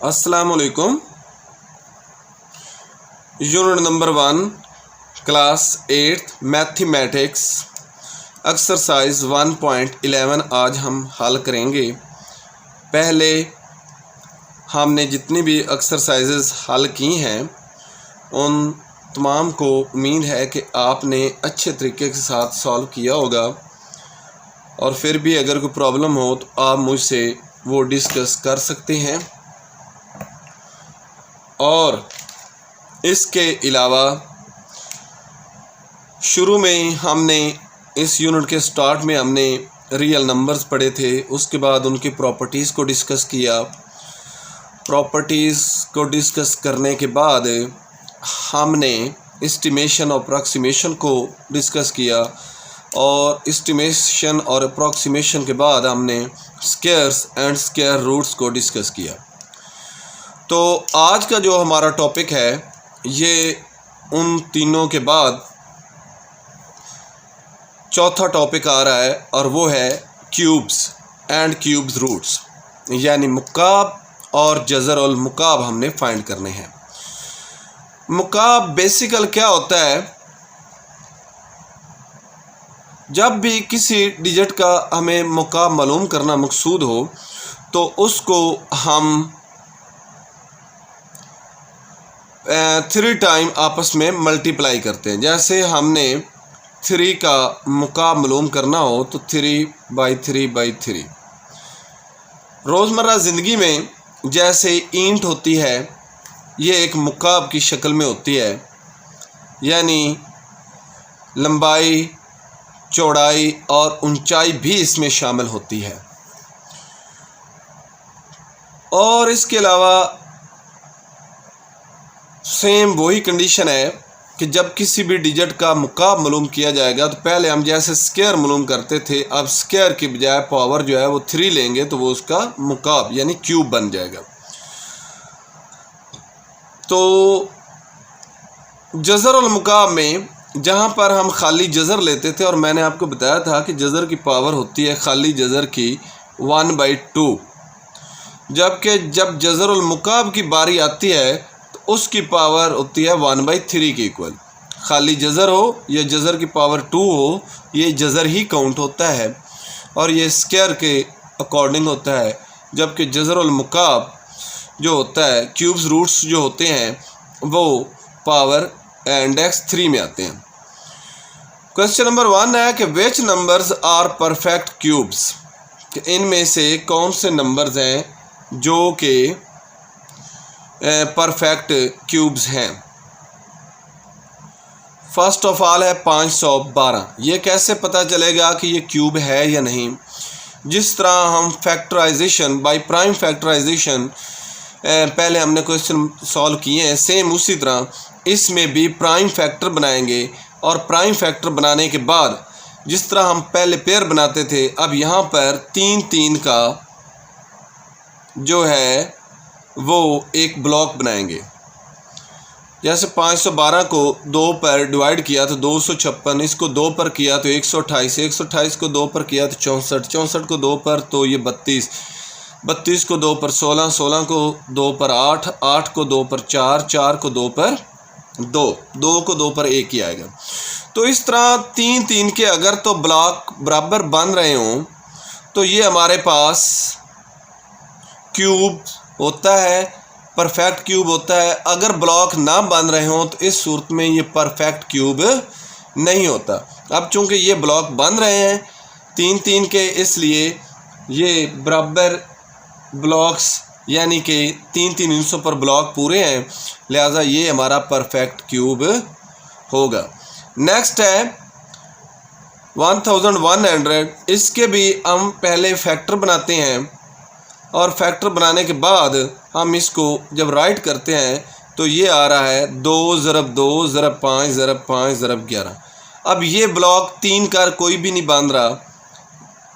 अस्सलामुअलैकुम। Unit number 1 class 8 mathematics exercise 1.11 आज हम हल करेंगे। पहले हमने जितनी भी एक्सरसाइजेस हल की हैं उन तमाम को उम्मीद है कि आपने अच्छे तरीके के साथ सॉल्व किया होगा, और फिर भी अगर कोई प्रॉब्लम हो तो आप मुझसे वो डिस्कस कर सकते हैं। और इसके अलावा शुरू में हमने इस यूनिट के स्टार्ट में हमने रियल नंबर्स पढ़े थे, उसके बाद उनकी प्रॉपर्टीज़ को डिस्कस किया। प्रॉपर्टीज़ को डिस्कस करने के बाद हमने एस्टिमेशन और अप्रॉक्सीमेशन को डिस्कस किया, और एस्टिमेशन और अप्रॉक्सीमेशन के बाद हमने स्क्वायर्स एंड स्क्वायर रूट्स को डिस्कस किया। तो आज का जो हमारा टॉपिक है ये उन तीनों के बाद चौथा टॉपिक आ रहा है, और वो है क्यूब्स एंड क्यूब्स रूट्स, यानी मुकाब और जज़र और मुकाब हमने फाइंड करने हैं। मुकाब बेसिकल क्या होता है, जब भी किसी डिजिट का हमें मुकाब मालूम करना मकसूद हो तो उसको हम 3 टाइम आपस में मल्टीप्लाई करते हैं। जैसे हमने 3 का मुकाब मालूम करना हो तो 3/3/3। रोज़मर्रा ज़िंदगी में जैसे ईंट होती है, ये एक मुकाब की शक्ल में होती है, यानी लंबाई, चौड़ाई और ऊंचाई भी इसमें शामिल होती है। और इसके अलावा सेम वही कंडीशन है कि जब किसी भी डिजिट का मुकाब मालूम किया जाएगा तो पहले हम जैसे स्क्वायर मालूम करते थे, अब स्क्वायर की बजाय पावर जो है वो 3 लेंगे तो वो उसका मुकाब यानी क्यूब बन जाएगा। तो जज़र और मुकाब में जहाँ पर हम खाली जज़र लेते थे, और मैंने आपको बताया था कि जज़र की पावर होती है खाली जज़र की 1/2, जबकि जब जज़र और मुकाब की बारी आती है उसकी पावर होती है 1/3 के इक्वल। खाली जज़र हो या जज़र की पावर 2 हो, ये जज़र ही काउंट होता है और ये स्क्वायर के अकॉर्डिंग होता है, जबकि जज़र और मुकाब जो होता है, क्यूब्स रूट्स जो होते हैं वो पावर इंडेक्स 3 में आते हैं। क्वेश्चन नंबर 1 है कि विच नंबर्स आर परफेक्ट क्यूब्स, कि इनमें से कौन से नंबर्स हैं जो कि परफेक्ट क्यूब्स हैं। फर्स्ट ऑफ ऑल है 512। ये कैसे पता चलेगा कि ये क्यूब है या नहीं? जिस तरह हम फैक्टराइजेशन बाय प्राइम फैक्टराइजेशन पहले हमने क्वेश्चन सॉल्व किए हैं, सेम उसी तरह इसमें भी प्राइम फैक्टर बनाएंगे, और प्राइम फैक्टर बनाने के बाद जिस तरह हम पहले पेयर बनाते थे, अब यहाँ पर 3 का जो है वो एक ब्लॉक बनाएंगे। जैसे 512 को 2 पर डिवाइड किया तो 256, इसको 2 पर किया तो 128, 128 को 2 पर किया तो 64, 64 को 2 पर तो ये 32, 32 को 2 पर 16, 16 को 2 पर 8, 8 को 2 पर 4, 4 को 2 पर 2, 2 को 2 पर 1 ही आएगा। तो इस तरह 3 के अगर तो ब्लॉक बराबर बन रहे हों तो ये हमारे पास क्यूब होता है, परफेक्ट क्यूब होता है। अगर ब्लॉक ना बन रहे हों तो इस सूरत में ये परफेक्ट क्यूब नहीं होता। अब चूंकि ये ब्लॉक बन रहे हैं 3 के, इसलिए ये बराबर ब्लॉक्स यानी कि 3 हिस्सों पर ब्लॉक पूरे हैं, लिहाजा ये हमारा परफेक्ट क्यूब होगा। नेक्स्ट है 1100। इसके भी हम पहले फैक्टर बनाते हैं, और फैक्टर बनाने के बाद हम इसको जब राइट करते हैं तो ये आ रहा है 2/2/5/5/11। अब ये ब्लॉक 3 का कोई भी नहीं बांध रहा,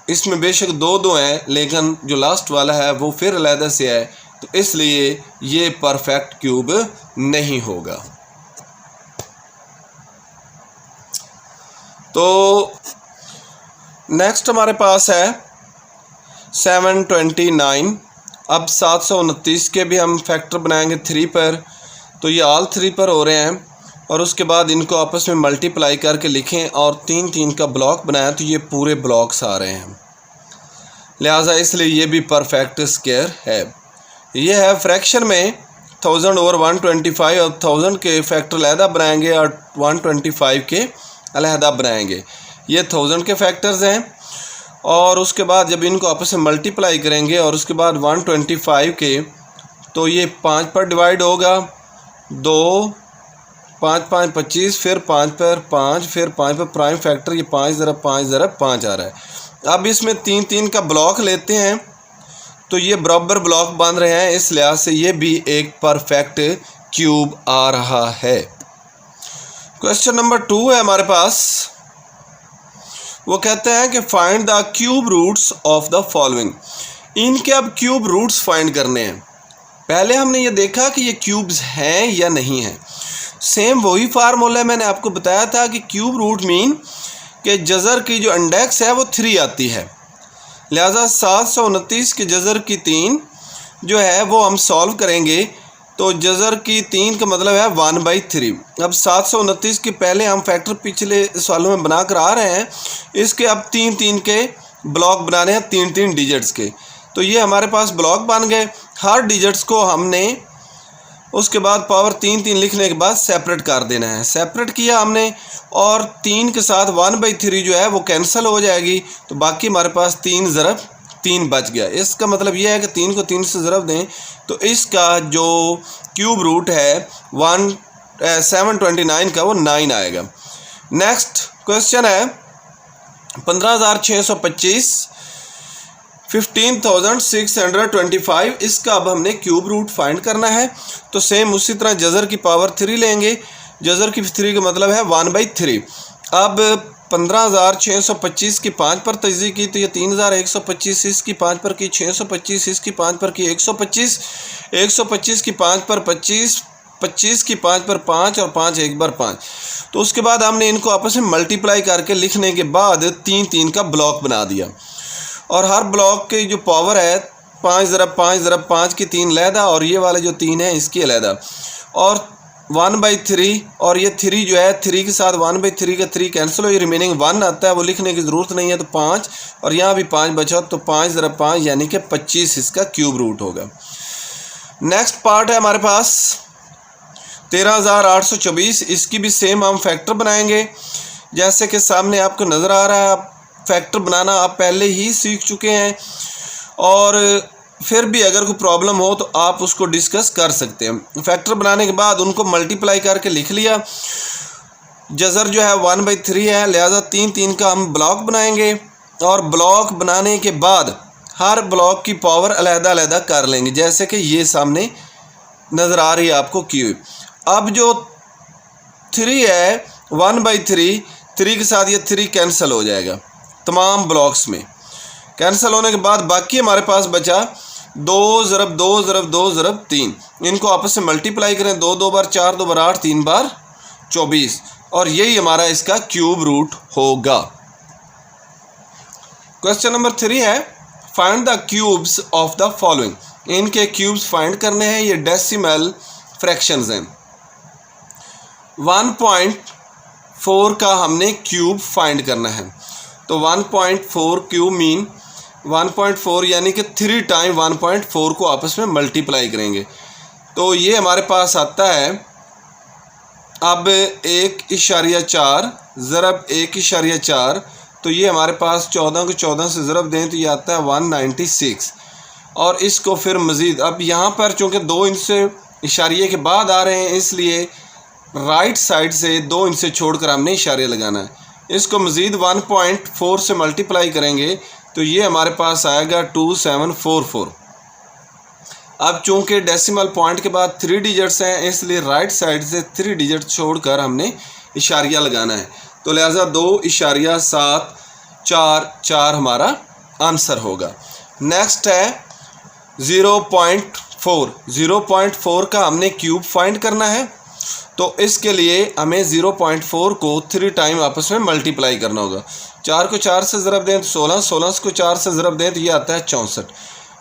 इसमें बेशक 2 हैं लेकिन जो लास्ट वाला है वो फिर अलहदा से है, तो इसलिए ये परफेक्ट क्यूब नहीं होगा। तो नेक्स्ट हमारे पास है 729। अब 729 के भी हम फैक्टर बनाएंगे 3 पर, तो ये ऑल 3 पर हो रहे हैं। और उसके बाद इनको आपस में मल्टीप्लाई करके लिखें और 3 3 का ब्लॉक बनाया तो ये पूरे ब्लॉक्स आ रहे हैं, लिहाजा इसलिए ये भी परफेक्ट स्क्वायर है। ये है फ्रैक्शन में 1000 ओवर 125 और 1000 के फैक्टर अलहदा बनाएंगे और 125 के अलहदा बनाएंगे। ये 1000 के फैक्टर्स हैं। और उसके बाद जब इनको आपस में मल्टीप्लाई करेंगे और उसके बाद 125 के, तो ये 5 पर डिवाइड होगा, 2 5 5 25, फिर 5 पर 5, फिर 5 पर प्राइम फैक्टर, ये 5 ज़रब 5 ज़रब 5 आ रहा है। अब इसमें 3 3 का ब्लॉक लेते हैं तो ये बराबर ब्लॉक बन रहे हैं, इस लिहाज से ये भी एक परफेक्ट क्यूब आ रहा है। क्वेश्चन नंबर 2 है हमारे पास, वो कहते हैं कि find the cube roots of the following. इनके अब क्यूब रूट्स फाइंड करने हैं। पहले हमने ये देखा कि ये क्यूब्स हैं या नहीं हैं। सेम वही फार्मूला मैंने आपको बताया था कि क्यूब रूट मीन कि जज़र की जो इंडेक्स है वो 3 आती है, लिहाजा 729 के जज़र की 3 जो है वो हम सॉल्व करेंगे, तो जज़र की 3 का मतलब है 1/3। अब 729 के पहले हम फैक्टर पिछले सवालों में बना कर आ रहे हैं, इसके अब 3 3 के ब्लॉक बनाने हैं 3 3 डिजिट्स के, तो ये हमारे पास ब्लॉक बन गए। हर डिजिट्स को हमने उसके बाद पावर 3 3 लिखने के बाद सेपरेट कर देना है। सेपरेट किया हमने और 3 के साथ 1/3 जो है वो कैंसिल हो जाएगी, तो बाकी हमारे पास 3 ज़रब 3 बच गया। इसका मतलब यह है कि 3 को 3 से ज़रब दें तो इसका जो क्यूब रूट है 729 का वो 9 आएगा। नेक्स्ट क्वेश्चन है 15,625 15,625, इसका अब हमने क्यूब रूट फाइंड करना है। तो सेम उसी तरह जज़र की पावर 3 लेंगे, जज़र की 3 का मतलब है 1/3। अब 15,625 की 5 पर तजज़ीह की तो ये 3,125, इसकी 5 पर की 625, इसकी 5 पर की 125, 125 की 5 पर 25, 25 की 5 पर 5 और 5 एक बार 5। तो उसके बाद हमने इनको आपस में मल्टीप्लाई करके लिखने के बाद 3 3 का ब्लॉक बना दिया और हर ब्लॉक की जो पावर है 5 ज़रब 5 ज़रब 5 की 3 अलहदा और ये वाले जो 3 है इसकी अलहदा और 1/3 और ये 3 जो है 3 के साथ 1/3 का 3 कैंसिल हो, ये रिमेनिंग 1 आता है, वो लिखने की ज़रूरत नहीं है, तो 5 और यहाँ भी 5 बचा तो 5 ज़रब 5 यानी कि 25 इसका क्यूब रूट होगा। नेक्स्ट पार्ट है हमारे पास 13,824, इसकी भी सेम हम फैक्टर बनाएंगे जैसे कि सामने आपको नज़र आ रहा है। फैक्टर बनाना आप पहले ही सीख चुके हैं और फिर भी अगर कोई प्रॉब्लम हो तो आप उसको डिस्कस कर सकते हैं। फैक्टर बनाने के बाद उनको मल्टीप्लाई करके लिख लिया, जज़र जो है 1/3 है, लिहाजा 3 3 का हम ब्लॉक बनाएंगे और ब्लॉक बनाने के बाद हर ब्लॉक की पावर अलहदा अलहदा कर लेंगे, जैसे कि ये सामने नज़र आ रही है आपको क्यूब। अब जो 3 है 1/3, 3 के साथ ये 3 कैंसिल हो जाएगा तमाम ब्लॉक्स में। कैंसिल होने के बाद बाकी हमारे पास बचा 2 ज़रब 2 ज़रब 2 ज़रब 3, इनको आपस में मल्टीप्लाई करें, 2 2 बार 4 2 बार 8 3 बार 24 और यही हमारा इसका क्यूब रूट होगा। क्वेश्चन नंबर 3 है find the cubes of the following. इनके क्यूब्स फाइंड करने हैं, ये डेसिमल फ्रैक्शंस हैं। 1.4 का हमने क्यूब फाइंड करना है, तो 1.4 क्यूब मीन 1.4 यानी कि 3 टाइम 1.4 को आपस में मल्टीप्लाई करेंगे तो ये हमारे पास आता है अब 1.4 ज़रब 1.4, तो ये हमारे पास 14 को 14 से ज़रब दें तो ये आता है 196 और इसको फिर मज़ीद अब यहाँ पर चूँकि 2 इनसे इशारिये के बाद आ रहे हैं इसलिए राइट साइड से 2 इनसे छोड़कर हमने इशारे लगाना है। इसको मज़ीद 1.4 से मल्टीप्लाई करेंगे तो ये हमारे पास आएगा 2744। अब चूँकि डेसिमल पॉइंट के बाद 3 डिजिट्स हैं इसलिए राइट साइड से 3 डिजिट छोड़कर हमने इशारिया लगाना है, तो लिहाजा 2.744 हमारा आंसर होगा। नेक्स्ट है 0.4 का हमने क्यूब फाइंड करना है, तो इसके लिए हमें 0.4 को 3 टाइम आपस में मल्टीप्लाई करना होगा। 4 को 4 से ज़रब दें तो 16, 16 को 4 से ज़रब दें तो ये आता है 64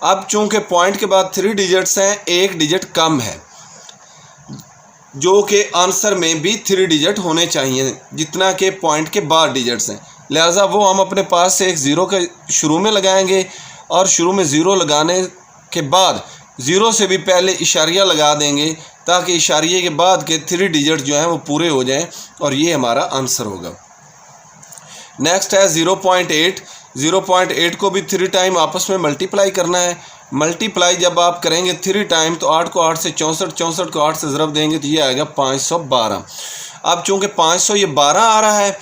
अब चूंकि पॉइंट के बाद 3 डिजिट्स हैं, एक डिजिट कम है, जो कि आंसर में भी 3 डिजिट होने चाहिए जितना के पॉइंट के बाद डिजिट्स हैं, लिहाजा वो हम अपने पास से एक ज़ीरो के शुरू में लगाएंगे और शुरू में ज़ीरो लगाने के बाद ज़ीरो से भी पहले इशारिया लगा देंगे ताकि इशारिये के बाद के 3 डिजिट जो हैं वो पूरे हो जाएं और ये हमारा आंसर होगा। नेक्स्ट है 0.8। 0.8 को भी 3 टाइम आपस में मल्टीप्लाई करना है। मल्टीप्लाई जब आप करेंगे 3 टाइम तो 8 को 8 से 64, 64 को 8 से ज़रब देंगे तो ये आएगा 512। अब चूँकि 500 ये 12 आ रहा है,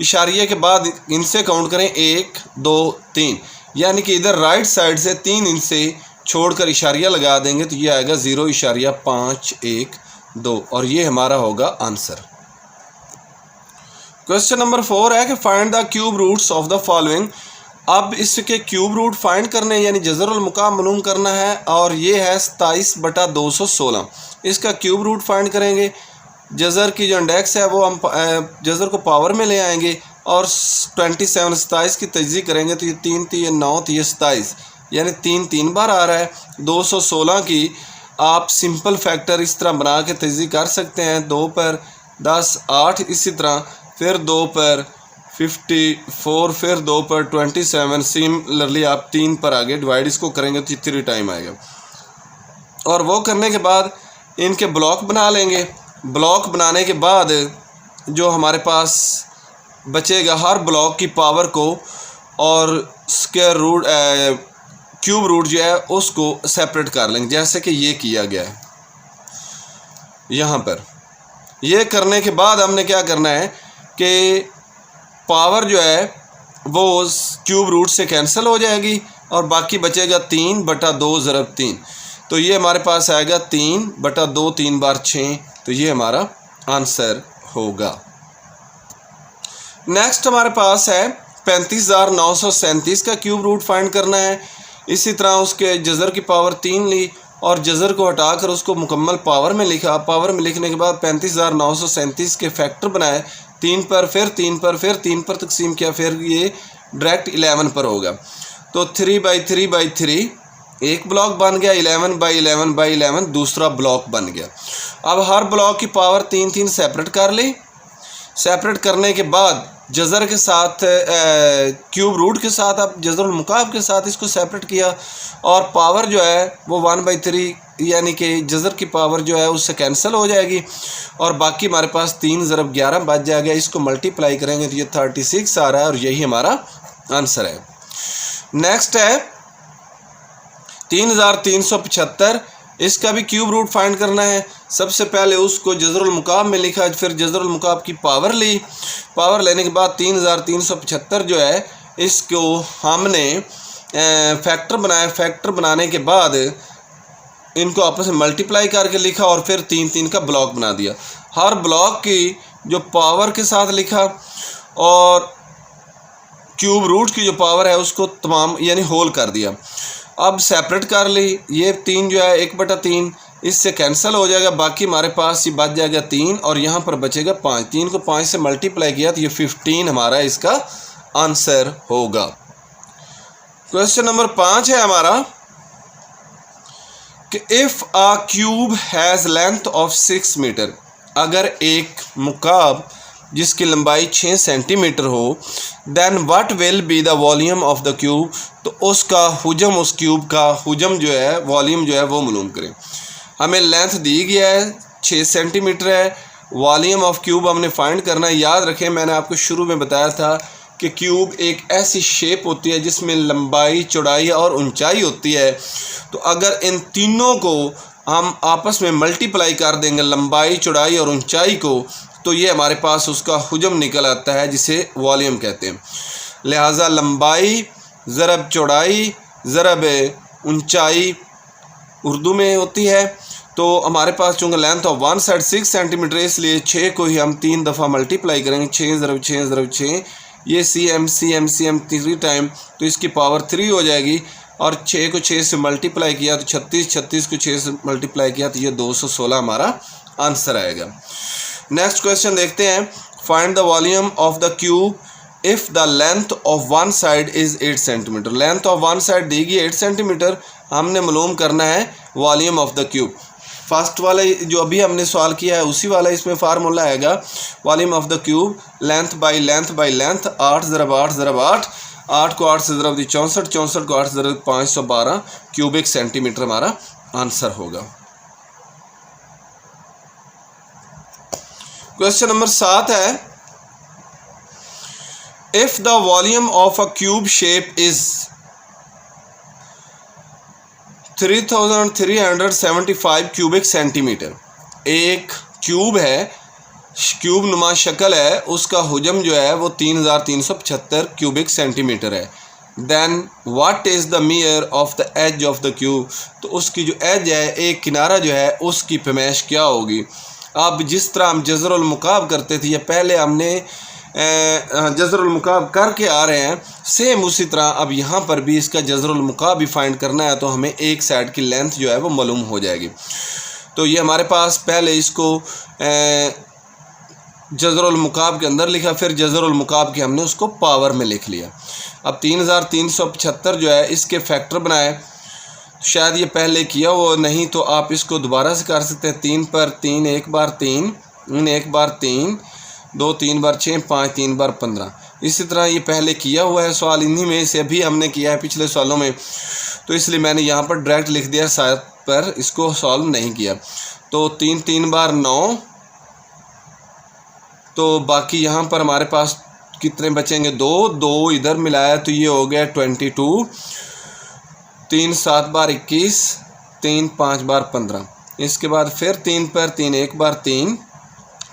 इशारिये के बाद इनसे काउंट करें 1 2 3, यानी कि इधर राइट साइड से 3 इनसे छोड़कर इशारिया लगा देंगे तो ये आएगा 0.512 और ये हमारा होगा आंसर। क्वेश्चन नंबर 4 है कि find the cube roots of the following. अब इसके क्यूब रूट फाइंड करने यानी जज़रुल मुकाब मालूम करना है और ये है 27/216। इसका क्यूब रूट फाइंड करेंगे। जज़र की जो इंडेक्स है वो हम जज़र को पावर में ले आएंगे और 27 27 की तजज़ी करेंगे तो ये 3 थी, ये 9 थी, ये 27, यानी 3 बार आ रहा है। 216 की आप सिंपल फैक्टर इस तरह बना के तजज़ी कर सकते हैं। 2 पर 10 8, इसी तरह फिर 2 पर 54, फिर 2 पर 27, सिमिलरली आप 3 पर आगे डिवाइड इसको करेंगे तो 3 टाइम आएगा। और वो करने के बाद इनके ब्लॉक बना लेंगे। ब्लॉक बनाने के बाद जो हमारे पास बचेगा हर ब्लॉक की पावर को और स्क्वायर रूट क्यूब रूट जो है उसको सेपरेट कर लेंगे, जैसे कि ये किया गया है यहाँ पर। ये करने के बाद हमने क्या करना है कि पावर जो है वो क्यूब रूट से कैंसिल हो जाएगी और बाकी बचेगा 3/2 ज़रब 3, तो ये हमारे पास आएगा 3/2, 3 बार 6, तो ये हमारा आंसर होगा। नेक्स्ट हमारे पास है 35,937 का क्यूब रूट फाइंड करना है। इसी तरह उसके जज़र की पावर 3 ली और जज़र को हटाकर उसको मुकम्मल पावर में लिखा। पावर में लिखने के बाद 35,937 के फैक्टर बनाए, 3 पर, फिर 3 पर, फिर 3 पर तकसीम किया, फिर ये डायरेक्ट 11 पर होगा। तो 3/3/3 एक ब्लॉक बन गया, 11/11/11 दूसरा ब्लॉक बन गया। अब हर ब्लॉक की पावर 3 सेपरेट कर ली। सेपरेट करने के बाद जज़र के साथ क्यूब रूट के साथ अब जज़रुल मुकाब के साथ इसको सेपरेट किया और पावर जो है वो 1/3 यानी कि जज़र की पावर जो है उससे कैंसिल हो जाएगी और बाकी हमारे पास 3 ज़रब 11 बच जाएगा। इसको मल्टीप्लाई करेंगे तो ये 36 आ रहा है और यही हमारा आंसर है। नेक्स्ट है 3375। इसका भी क्यूब रूट फाइंड करना है। सबसे पहले उसको जज़रुल मुकाब में लिखा, फिर जज़रुल मुकाब की पावर ली। पावर लेने के बाद 3375 जो है इसको हमने फैक्टर बनाया। फैक्टर बनाने के बाद इनको आपस में मल्टीप्लाई करके लिखा और फिर 3 का ब्लॉक बना दिया। हर ब्लॉक की जो पावर के साथ लिखा और क्यूब रूट की जो पावर है उसको तमाम यानी होल कर दिया। अब सेपरेट कर ली। ये 3 जो है 1/3 इससे कैंसिल हो जाएगा, बाकी हमारे पास ये बच जाएगा 3 और यहाँ पर बचेगा 5। 3 को 5 से मल्टीप्लाई किया तो ये 15 हमारा इसका आंसर होगा। क्वेश्चन नंबर 5 है हमारा कि if a cube has length of 6 metre, अगर एक मुकाब जिसकी लंबाई 6 सेंटीमीटर हो, then what will be the volume of the cube, तो उसका हुजम, उस क्यूब का हुजम जो है, वॉल्यूम जो है वो मालूम करें। हमें लेंथ दी गया है 6 सेंटीमीटर है, वॉल्यूम ऑफ क्यूब हमने फाइंड करना है। याद रखें मैंने आपको शुरू में बताया था कि क्यूब एक ऐसी शेप होती है जिसमें लंबाई, चौड़ाई और ऊंचाई होती है। तो अगर इन तीनों को हम आपस में मल्टीप्लाई कर देंगे, लंबाई, चौड़ाई और ऊंचाई को, तो ये हमारे पास उसका हुजम निकल आता है जिसे वॉल्यूम कहते हैं। लिहाजा लंबाई ज़रब चौड़ाई ज़रब ऊंचाई उर्दू में होती है। तो हमारे पास चूँकि length of one side 6 centimetre, इसलिए 6 को ही हम 3 दफ़ा मल्टीप्लाई करेंगे। 6 ज़रब 6 ज़रब 6, ये CM 3 टाइम, तो इसकी पावर 3 हो जाएगी। और 6 को 6 से मल्टीप्लाई किया तो 36, 36 को 6 से मल्टीप्लाई किया तो ये 216 हमारा आंसर आएगा। नेक्स्ट क्वेश्चन देखते हैं। Find the volume of the cube if the length of one side is 8 centimetre. Length of one side देगी 8 सेंटीमीटर, हमने मालूम करना है volume of the cube. First वाला जो अभी हमने सवाल किया है उसी वाला इसमें फार्मूला आएगा, volume of the cube length by length by length, 8 ज़रब 8 ज़रब 8, 8 को 8 से ज़रब दी 64, 64 को 8 से ज़रब 512 क्यूबिक सेंटीमीटर हमारा आंसर होगा। क्वेश्चन नंबर 7 है, if the volume of a cube shape is 3375 cubic centimetre. एक क्यूब है, क्यूब नुमा शक्ल है, उसका हुजम जो है वो 3375 क्यूबिक सेंटीमीटर है। Then what is the measure of the edge of the cube. तो उसकी जो एज है, एक किनारा जो है, उसकी पैमाइश क्या होगी। अब जिस तरह हम जज़रुल मुकाब करते थे, या पहले हमने जज़रुल मुकाब करके आ रहे हैं, सेम उसी तरह अब यहाँ पर भी इसका जज़रुल मुकाब भी फाइंड करना है, तो हमें एक साइड की लेंथ जो है वो मालूम हो जाएगी। तो ये हमारे पास पहले इसको जज़रुल मुकाब के अंदर लिखा, फिर जज़रुल मुकाब के हमने उसको पावर में लिख लिया। अब 3375 जो है इसके फैक्टर बनाए, शायद ये पहले किया वो नहीं, तो आप इसको दोबारा से कर सकते हैं। 3 पर 3, 1 बार 3, 1 बार 3, 2 3 बार 6, 5 3 बार 15। इसी तरह ये पहले किया हुआ है सवाल, इन्हीं में से अभी हमने किया है पिछले सवालों में, तो इसलिए मैंने यहाँ पर डायरेक्ट लिख दिया, शायद पर इसको सॉल्व नहीं किया। तो 3 3 बार 9, तो बाकी यहाँ पर हमारे पास कितने बचेंगे, 2 इधर मिलाया तो ये हो गया 22। 3 7 बार 21, 3 5 बार 15। इसके बाद फिर 3 पर 3, 1 बार 3,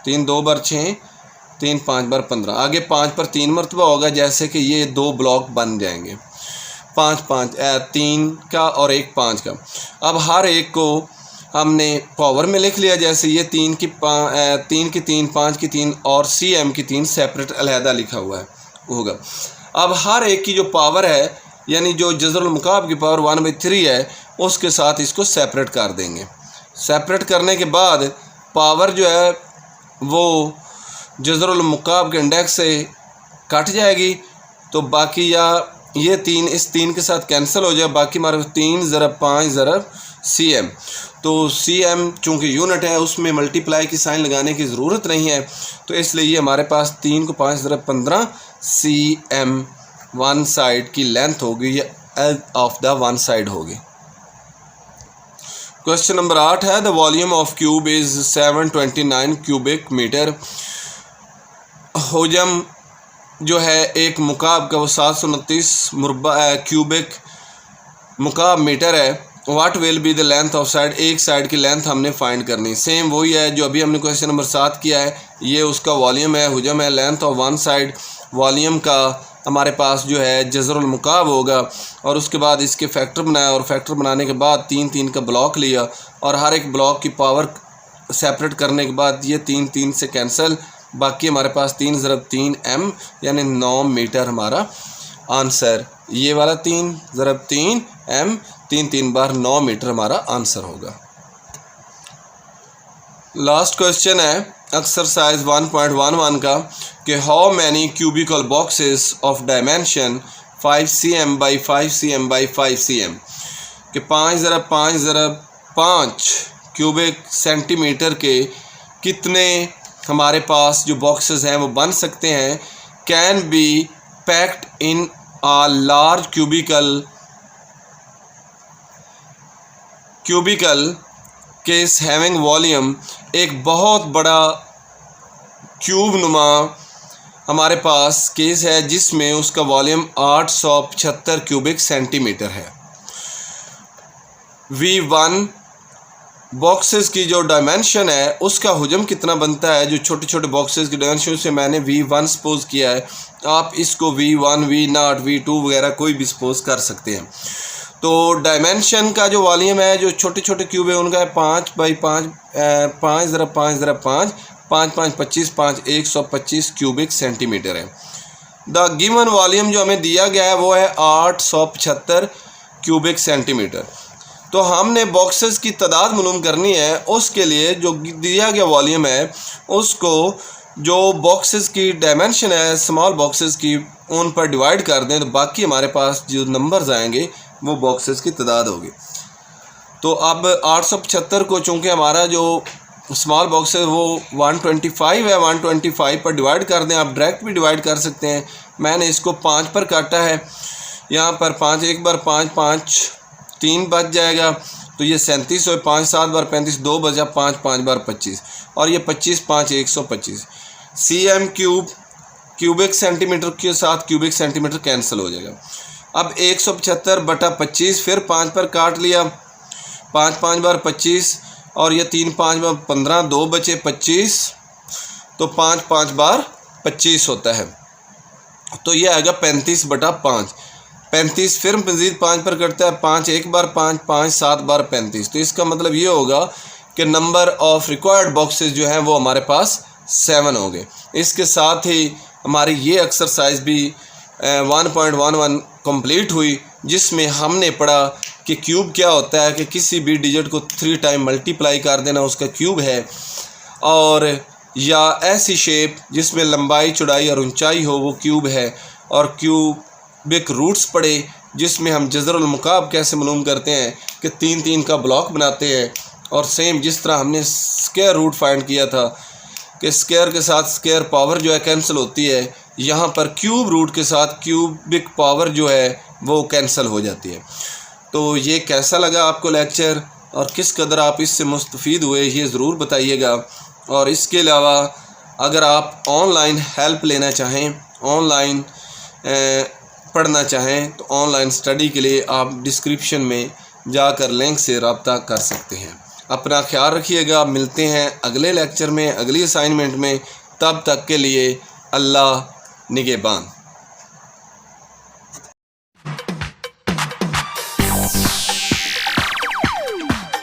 3 2 बार 6, 3 5 बार 15। आगे 5 पर 3 मरतबा होगा, जैसे कि ये 2 ब्लॉक बन जाएंगे, 5 5 3 का और 1 5 का। अब हर एक को हमने पावर में लिख लिया, जैसे ये 3 की 3, 5 की 3 और CM की 3 सेपरेट अलहदा लिखा हुआ है होगा। अब हर एक की जो पावर है, यानी जो जज़रुल मुकाब की पावर 1/3 है, उसके साथ इसको सेपरेट कर देंगे। सेपरेट करने के बाद पावर जो है वो जज़रुल मुकाब के इंडेक्स से कट जाएगी, तो बाकी या ये 3 इस 3 के साथ कैंसिल हो जाए, बाकी हमारे 3 ज़रब 5 ज़रब CM। तो CM चूँकि यूनिट है, उसमें मल्टीप्लाई की साइन लगाने की ज़रूरत नहीं है, तो इसलिए ये हमारे पास 3 को 5 ज़रब 15 CM वन साइड की लेंथ होगी, या edge of the one side होगी। क्वेश्चन नंबर 8 है, the volume of cube is 729 cubic metre. हुजम जो है एक मुकाब का वो 729 क्यूबिक मुकाब मीटर है। What will be the length of side. एक साइड की लेंथ हमने फाइंड करनी, सेम वही है जो अभी हमने क्वेश्चन नंबर 7 किया है। ये उसका वॉल्यूम है, हुजम है, length of one side. Volume का हमारे पास जो है जज़रुल मुकाब होगा, और उसके बाद इसके फैक्टर बनाया, और फैक्टर बनाने के बाद 3 3 का ब्लॉक लिया, और हर एक ब्लॉक की पावर सेपरेट करने के बाद ये 3 3 से कैंसिल, बाकी हमारे पास 3 ज़रब 3 M यानी 9 मीटर हमारा आंसर। ये वाला 3 ज़रब 3 M, 3 3 बार 9 मीटर हमारा आंसर होगा। लास्ट क्वेश्चन है एक्सरसाइज 1.11 का, कि how many cubical boxes of dimension 5 cm by 5 cm by 5 cm, कि 5 ज़रब 5 ज़रब 5 क्यूबिक सेंटीमीटर के कितने हमारे पास जो बॉक्सेस हैं वो बन सकते हैं। Can be packed in a large cubical case having volume. एक बहुत बड़ा क्यूब नुमा हमारे पास केस है जिसमें उसका वॉल्यूम 875 क्यूबिक सेंटीमीटर है। V1 बॉक्सेस की जो डायमेंशन है उसका हुजम कितना बनता है। जो छोटे छोटे बॉक्सेस की डायमेंशन से मैंने V1 सपोज किया है, आप इसको V1 V0 V2 वगैरह कोई भी सपोज कर सकते हैं। तो डायमेंशन का जो वॉल्यूम है, जो छोटे छोटे क्यूब है उनका है 5 बाई 5 5 ज़रब 5 ज़रब 5 5 5 25 5 125 क्यूबिक सेंटीमीटर है। द गिवन वॉल्यूम जो हमें दिया गया है वो है 875 क्यूबिक सेंटीमीटर। तो हमने बॉक्सेस की तादाद मालूम करनी है, उसके लिए जो दिया गया वॉल्यूम है उसको जो बॉक्सेस की डायमेंशन है स्मॉल बॉक्सेस की, उन पर डिवाइड कर दें तो बाकी हमारे पास जो नंबर्स आएंगे वो बॉक्सेस की तादाद होगी। तो अब 875 को चूँकि हमारा जो स्मॉल बॉक्स है वो 125 है, 125 पर डिवाइड कर दें। आप डायरेक्ट भी डिवाइड कर सकते हैं। मैंने इसको 5 पर काटा है। यहाँ पर 5 एक बार 5 5 3 बच जाएगा, तो ये 37 और 5 7 बार 35, 2 बचा, 5 5 बार 25 और ये 25 5 125। cm क्यूब क्यूबिक सेंटीमीटर के साथ क्यूबिक सेंटीमीटर कैंसिल हो जाएगा। अब 175 बटा 25 फिर 5 पर काट लिया, 5 5 बार 25 और ये 3 5 बार 15, 2 बचे 25, तो 5 5 बार 25 होता है। तो ये आएगा 35 बटा 5। 35 फिर मज़ीद 5 पर कटता है, 5 एक बार 5 5 7 बार 35। तो इसका मतलब ये होगा कि नंबर ऑफ़ रिक्वायर्ड बॉक्सेस जो हैं वो हमारे पास 7 हो गए। इसके साथ ही हमारी ये एक्सरसाइज भी 1.11 कंप्लीट हुई, जिसमें हमने पढ़ा कि क्यूब क्या होता है, कि किसी भी डिजिट को 3 टाइम मल्टीप्लाई कर देना उसका क्यूब है, और या ऐसी शेप जिसमें लंबाई चौड़ाई और ऊंचाई हो वो क्यूब है। और क्यूबिक रूट्स पढ़े जिसमें हम जज़रुल मुकाब कैसे मालूम करते हैं कि 3 3 का ब्लॉक बनाते हैं। और सेम जिस तरह हमने स्क्वायर रूट फाइंड किया था कि स्क्वायर के साथ स्क्वायर पावर जो है कैंसिल होती है, यहाँ पर क्यूब रूट के साथ क्यूबिक पावर जो है वो कैंसिल हो जाती है। तो ये कैसा लगा आपको लेक्चर और किस कदर आप इससे मुस्तफ़ीद हुए, ये ज़रूर बताइएगा। और इसके अलावा अगर आप ऑनलाइन हेल्प लेना चाहें, ऑनलाइन पढ़ना चाहें, तो ऑनलाइन स्टडी के लिए आप डिस्क्रिप्शन में जाकर लिंक से रब्ता कर सकते हैं। अपना ख्याल रखिएगा। मिलते हैं अगले लेक्चर में, अगली असाइनमेंट में। तब तक के लिए अल्लाह निगहबान।